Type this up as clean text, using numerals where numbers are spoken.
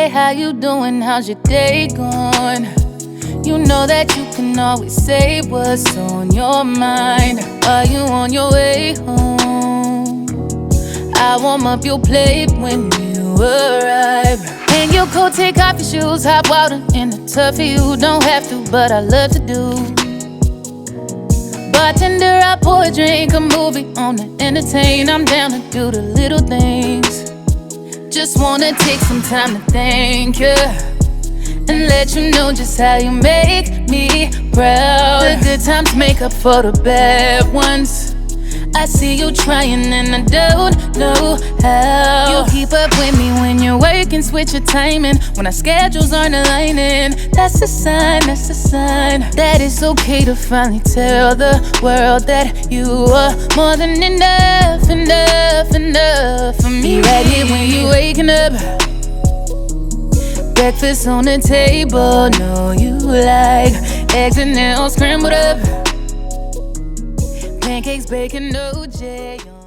how you doing, how's your day going? You know that you can always say what's on your mind. Are you on your way home? I warm up your plate when you arrive. And your coat, take off your shoes, hot water in the tub for you. Don't have to, but I love to do. Bartender, I pour a drink, a movie on to entertain. I'm down to do the little things. Just wanna take some time to thank you and let you know just how you make me proud. The good times make up for the bad ones. I see you trying and I don't know how. You keep up with me when you're working, switch your timing. When our schedules aren't aligning, that's a sign, that's a sign that it's okay to finally tell the world that you are more than enough, enough, enough for me. Right here when you're waking up, breakfast on the table, know you like eggs and nails scrambled up, pancakes, bacon, no jam.